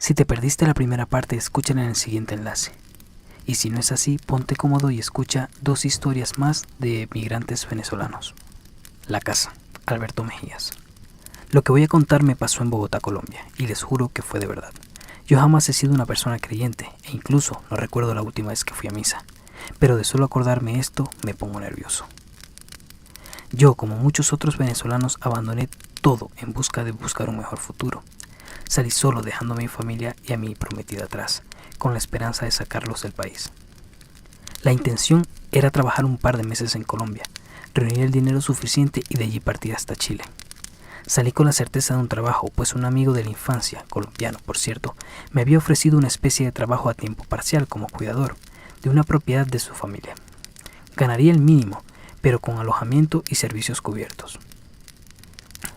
Si te perdiste la primera parte, escúchala en el siguiente enlace. Y si no es así, ponte cómodo y escucha 2 historias más de migrantes venezolanos. La casa, Alberto Mejías. Lo que voy a contar me pasó en Bogotá, Colombia, y les juro que fue de verdad. Yo jamás he sido una persona creyente, e incluso no recuerdo la última vez que fui a misa, pero de solo acordarme esto me pongo nervioso. Yo, como muchos otros venezolanos, abandoné todo en busca de buscar un mejor futuro. Salí solo dejando a mi familia y a mi prometida atrás, con la esperanza de sacarlos del país. La intención era trabajar un par de meses en Colombia, reunir el dinero suficiente y de allí partir hasta Chile. Salí con la certeza de un trabajo, pues un amigo de la infancia, colombiano por cierto, me había ofrecido una especie de trabajo a tiempo parcial como cuidador de una propiedad de su familia. Ganaría el mínimo, pero con alojamiento y servicios cubiertos.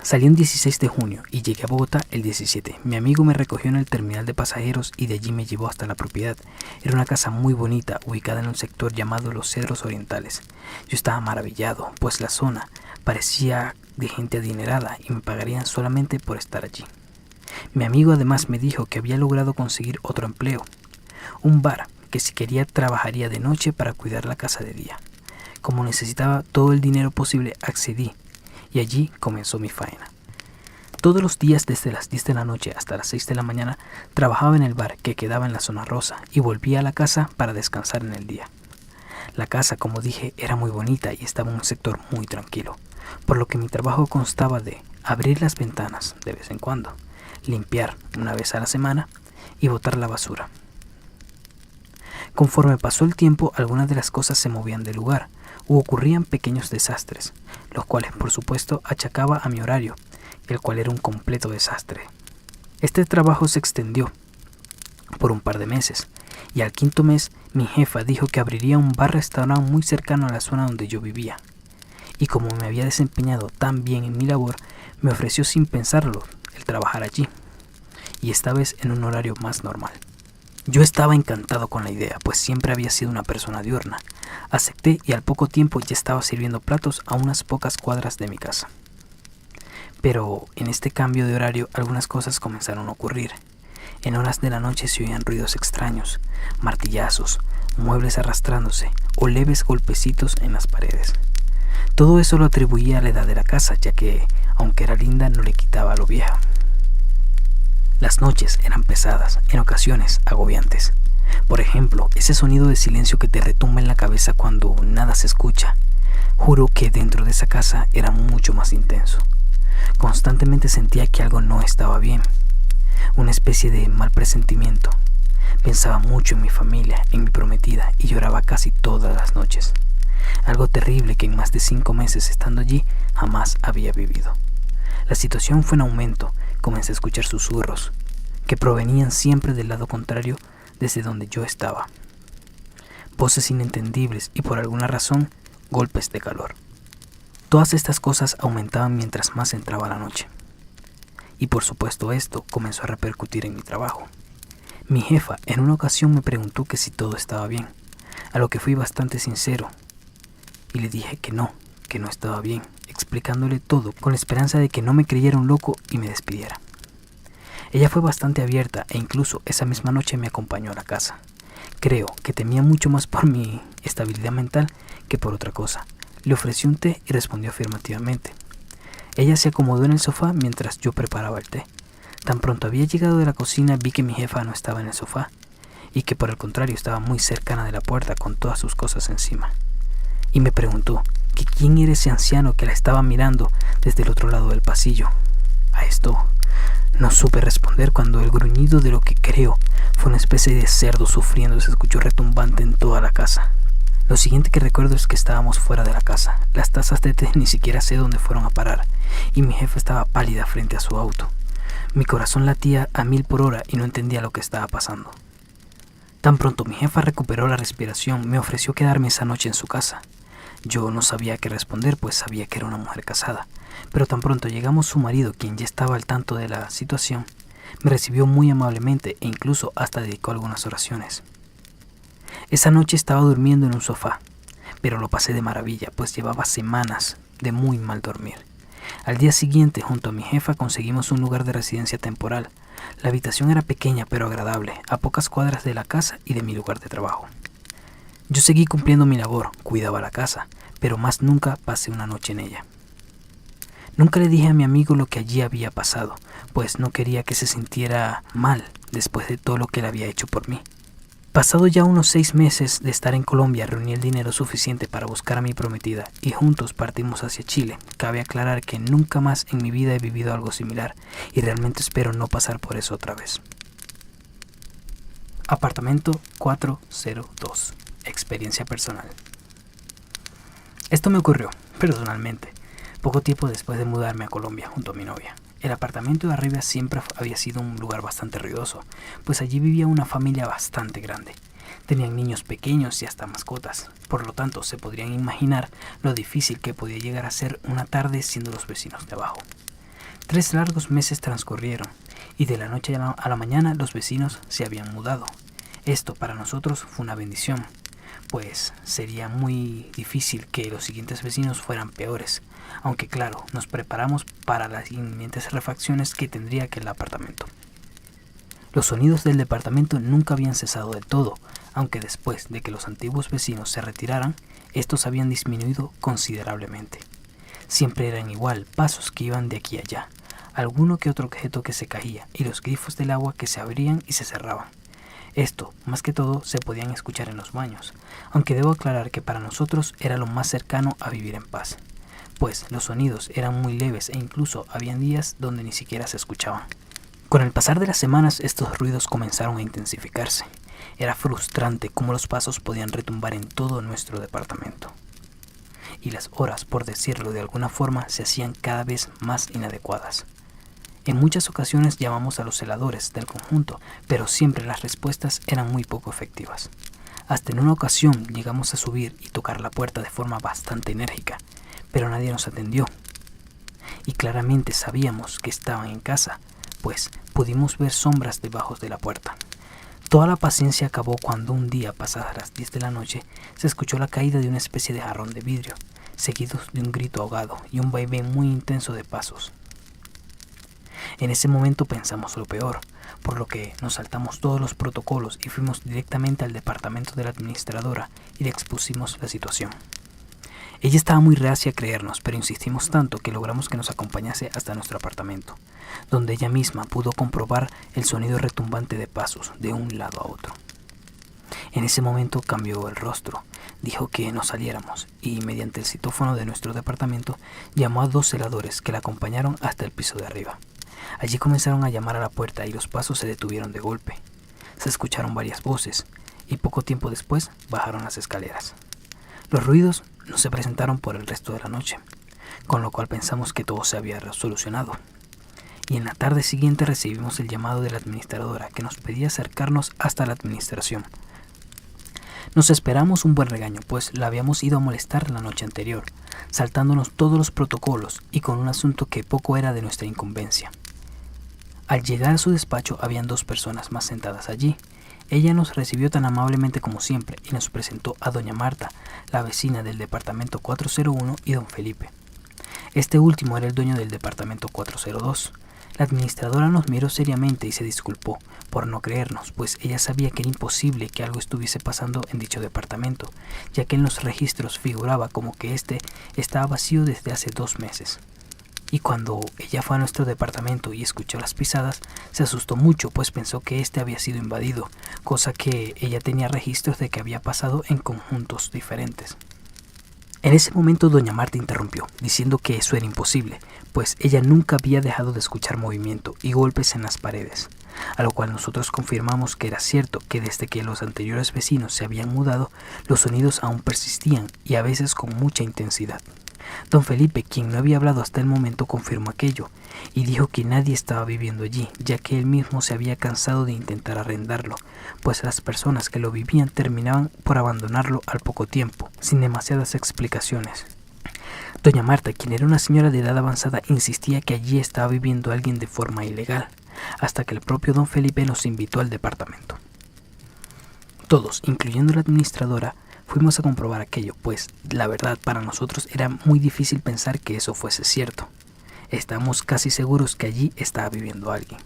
Salí un 16 de junio y llegué a Bogotá el 17. Mi amigo me recogió en el terminal de pasajeros y de allí me llevó hasta la propiedad. Era una casa muy bonita, ubicada en un sector llamado Los Cedros Orientales. Yo estaba maravillado, pues la zona parecía de gente adinerada y me pagarían solamente por estar allí. Mi amigo además me dijo que había logrado conseguir otro empleo, un bar, que si quería trabajaría de noche para cuidar la casa de día. Como necesitaba todo el dinero posible, accedí. Y allí comenzó mi faena. Todos los días desde las 10 de la noche hasta las 6 de la mañana trabajaba en el bar que quedaba en la zona rosa y volvía a la casa para descansar en el día. La casa, como dije, era muy bonita y estaba en un sector muy tranquilo, por lo que mi trabajo constaba de abrir las ventanas de vez en cuando, limpiar una vez a la semana y botar la basura. Conforme pasó el tiempo, algunas de las cosas se movían del lugar u ocurrían pequeños desastres, los cuales por supuesto achacaba a mi horario, el cual era un completo desastre. Este trabajo se extendió por un par de meses, y al 5.º mes mi jefa dijo que abriría un bar-restaurante muy cercano a la zona donde yo vivía, y como me había desempeñado tan bien en mi labor, me ofreció sin pensarlo el trabajar allí, y esta vez en un horario más normal. Yo estaba encantado con la idea, pues siempre había sido una persona diurna. Acepté y al poco tiempo ya estaba sirviendo platos a unas pocas cuadras de mi casa. Pero en este cambio de horario algunas cosas comenzaron a ocurrir. En horas de la noche se oían ruidos extraños, martillazos, muebles arrastrándose o leves golpecitos en las paredes. Todo eso lo atribuía a la edad de la casa, ya que, aunque era linda, no le quitaba lo viejo. Las noches eran pesadas, en ocasiones agobiantes. Por ejemplo, ese sonido de silencio que te retumba en la cabeza cuando nada se escucha. Juro que dentro de esa casa era mucho más intenso. Constantemente sentía que algo no estaba bien, una especie de mal presentimiento. Pensaba mucho en mi familia, en mi prometida, y lloraba casi todas las noches. Algo terrible que en más de 5 meses estando allí jamás había vivido. La situación fue en aumento. Comencé a escuchar susurros, que provenían siempre del lado contrario desde donde yo estaba. Voces inentendibles y por alguna razón, golpes de calor. Todas estas cosas aumentaban mientras más entraba la noche. Y por supuesto esto comenzó a repercutir en mi trabajo. Mi jefa en una ocasión me preguntó que si todo estaba bien, a lo que fui bastante sincero. Y le dije que no estaba bien, explicándole todo con la esperanza de que no me creyera un loco y me despidiera. Ella fue bastante abierta e incluso esa misma noche me acompañó a la casa. Creo que temía mucho más por mi estabilidad mental que por otra cosa. Le ofrecí un té y respondió afirmativamente. Ella se acomodó en el sofá mientras yo preparaba el té. Tan pronto había llegado de la cocina vi que mi jefa no estaba en el sofá y que por el contrario estaba muy cercana de la puerta con todas sus cosas encima. Y me preguntó que quién era ese anciano que la estaba mirando desde el otro lado del pasillo. A esto no supe responder cuando el gruñido de lo que creo fue una especie de cerdo sufriendo se escuchó retumbante en toda la casa. Lo siguiente que recuerdo es que estábamos fuera de la casa. Las tazas de té ni siquiera sé dónde fueron a parar y mi jefa estaba pálida frente a su auto. Mi corazón latía a 1000 por hora y no entendía lo que estaba pasando. Tan pronto mi jefa recuperó la respiración, me ofreció quedarme esa noche en su casa. Yo no sabía qué responder, pues sabía que era una mujer casada, pero tan pronto llegamos su marido, quien ya estaba al tanto de la situación, me recibió muy amablemente e incluso hasta dedicó algunas oraciones. Esa noche estaba durmiendo en un sofá, pero lo pasé de maravilla, pues llevaba semanas de muy mal dormir. Al día siguiente, junto a mi jefa, conseguimos un lugar de residencia temporal, La habitación era pequeña pero agradable, a pocas cuadras de la casa y de mi lugar de trabajo. Yo seguí cumpliendo mi labor, cuidaba la casa, pero más nunca pasé una noche en ella. Nunca le dije a mi amigo lo que allí había pasado, pues no quería que se sintiera mal después de todo lo que él había hecho por mí. Pasado ya unos 6 meses de estar en Colombia, reuní el dinero suficiente para buscar a mi prometida y juntos partimos hacia Chile. Cabe aclarar que nunca más en mi vida he vivido algo similar y realmente espero no pasar por eso otra vez. Apartamento 402. Experiencia personal. Esto me ocurrió, personalmente, poco tiempo después de mudarme a Colombia junto a mi novia. El apartamento de arriba siempre había sido un lugar bastante ruidoso, pues allí vivía una familia bastante grande. Tenían niños pequeños y hasta mascotas, por lo tanto se podrían imaginar lo difícil que podía llegar a ser una tarde siendo los vecinos de abajo. 3 largos meses transcurrieron, y de la noche a la mañana los vecinos se habían mudado. Esto para nosotros fue una bendición, pues sería muy difícil que los siguientes vecinos fueran peores, aunque claro, nos preparamos para las inminentes refacciones que tendría aquel apartamento. Los sonidos del departamento nunca habían cesado del todo, aunque después de que los antiguos vecinos se retiraran, estos habían disminuido considerablemente. Siempre eran igual, pasos que iban de aquí a allá, alguno que otro objeto que se caía y los grifos del agua que se abrían y se cerraban. Esto, más que todo, se podían escuchar en los baños, aunque debo aclarar que para nosotros era lo más cercano a vivir en paz, pues los sonidos eran muy leves e incluso habían días donde ni siquiera se escuchaban. Con el pasar de las semanas estos ruidos comenzaron a intensificarse. Era frustrante cómo los pasos podían retumbar en todo nuestro departamento. Y las horas, por decirlo de alguna forma, se hacían cada vez más inadecuadas. En muchas ocasiones llamamos a los celadores del conjunto, pero siempre las respuestas eran muy poco efectivas. Hasta en una ocasión llegamos a subir y tocar la puerta de forma bastante enérgica, pero nadie nos atendió. Y claramente sabíamos que estaban en casa, pues pudimos ver sombras debajo de la puerta. Toda la paciencia acabó cuando un día, pasadas las 10 de la noche, se escuchó la caída de una especie de jarrón de vidrio, seguidos de un grito ahogado y un vaivén muy intenso de pasos. En ese momento pensamos lo peor, por lo que nos saltamos todos los protocolos y fuimos directamente al departamento de la administradora y le expusimos la situación. Ella estaba muy reacia a creernos, pero insistimos tanto que logramos que nos acompañase hasta nuestro apartamento, donde ella misma pudo comprobar el sonido retumbante de pasos de un lado a otro. En ese momento cambió el rostro, dijo que nos saliéramos y mediante el citófono de nuestro departamento llamó a 2 celadores que la acompañaron hasta el piso de arriba. Allí comenzaron a llamar a la puerta y los pasos se detuvieron de golpe. Se escucharon varias voces y poco tiempo después bajaron las escaleras. Los ruidos no se presentaron por el resto de la noche, con lo cual pensamos que todo se había solucionado. Y en la tarde siguiente recibimos el llamado de la administradora que nos pedía acercarnos hasta la administración. Nos esperamos un buen regaño, pues la habíamos ido a molestar la noche anterior, saltándonos todos los protocolos y con un asunto que poco era de nuestra incumbencia. Al llegar a su despacho habían 2 personas más sentadas allí. Ella nos recibió tan amablemente como siempre y nos presentó a doña Marta, la vecina del departamento 401, y don Felipe. Este último era el dueño del departamento 402. La administradora nos miró seriamente y se disculpó por no creernos, pues ella sabía que era imposible que algo estuviese pasando en dicho departamento, ya que en los registros figuraba como que este estaba vacío desde hace 2 meses. Y cuando ella fue a nuestro departamento y escuchó las pisadas, se asustó mucho, pues pensó que este había sido invadido, cosa que ella tenía registros de que había pasado en conjuntos diferentes. En ese momento doña Marta interrumpió, diciendo que eso era imposible, pues ella nunca había dejado de escuchar movimiento y golpes en las paredes, a lo cual nosotros confirmamos que era cierto que desde que los anteriores vecinos se habían mudado, los sonidos aún persistían y a veces con mucha intensidad. Don Felipe, quien no había hablado hasta el momento, confirmó aquello y dijo que nadie estaba viviendo allí, ya que él mismo se había cansado de intentar arrendarlo, pues las personas que lo vivían terminaban por abandonarlo al poco tiempo, sin demasiadas explicaciones. Doña Marta, quien era una señora de edad avanzada, insistía que allí estaba viviendo alguien de forma ilegal, hasta que el propio don Felipe nos invitó al departamento. Todos, incluyendo la administradora, fuimos a comprobar aquello, pues la verdad para nosotros era muy difícil pensar que eso fuese cierto. Estábamos casi seguros que allí estaba viviendo alguien,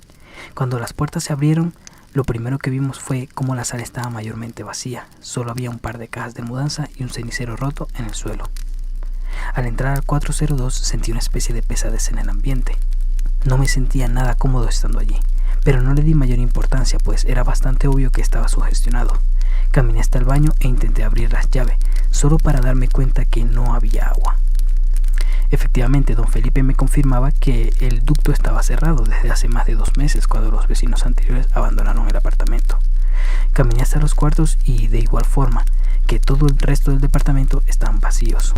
Cuando las puertas se abrieron, lo primero que vimos fue cómo la sala estaba mayormente vacía. Solo había un par de cajas de mudanza y un cenicero roto en el suelo. Al entrar al 402 sentí una especie de pesadez en el ambiente. No me sentía nada cómodo estando allí, pero no le di mayor importancia, pues era bastante obvio que estaba sugestionado. Caminé hasta el baño e intenté abrir las llaves, solo para darme cuenta que no había agua. Efectivamente, don Felipe me confirmaba que el ducto estaba cerrado desde hace más de 2 meses, cuando los vecinos anteriores abandonaron el apartamento. Caminé hasta los cuartos y, de igual forma que todo el resto del departamento, estaban vacíos.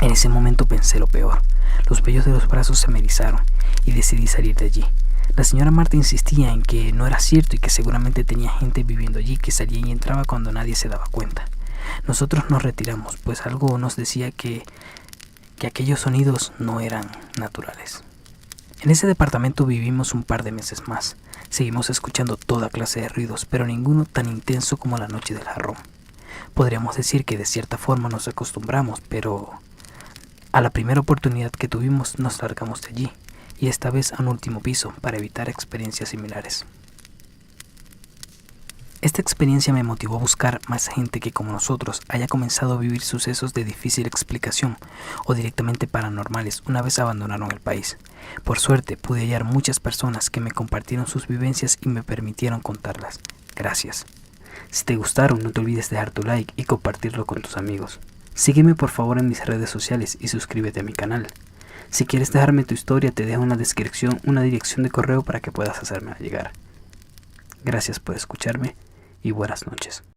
En ese momento pensé lo peor. Los vellos de los brazos se me erizaron y decidí salir de allí. La señora Marta insistía en que no era cierto y que seguramente tenía gente viviendo allí que salía y entraba cuando nadie se daba cuenta. Nosotros nos retiramos, pues algo nos decía que aquellos sonidos no eran naturales. En ese departamento vivimos un par de meses más. Seguimos escuchando toda clase de ruidos, pero ninguno tan intenso como la noche del jarrón. Podríamos decir que de cierta forma nos acostumbramos, pero a la primera oportunidad que tuvimos nos largamos de allí, y esta vez a un último piso para evitar experiencias similares. Esta experiencia me motivó a buscar más gente que, como nosotros, haya comenzado a vivir sucesos de difícil explicación o directamente paranormales una vez abandonaron el país. Por suerte, pude hallar muchas personas que me compartieron sus vivencias y me permitieron contarlas. Gracias. Si te gustaron, no te olvides de dejar tu like y compartirlo con tus amigos. Sígueme por favor en mis redes sociales y suscríbete a mi canal. Si quieres dejarme tu historia, te dejo en la descripción una dirección de correo para que puedas hacérmela llegar. Gracias por escucharme y buenas noches.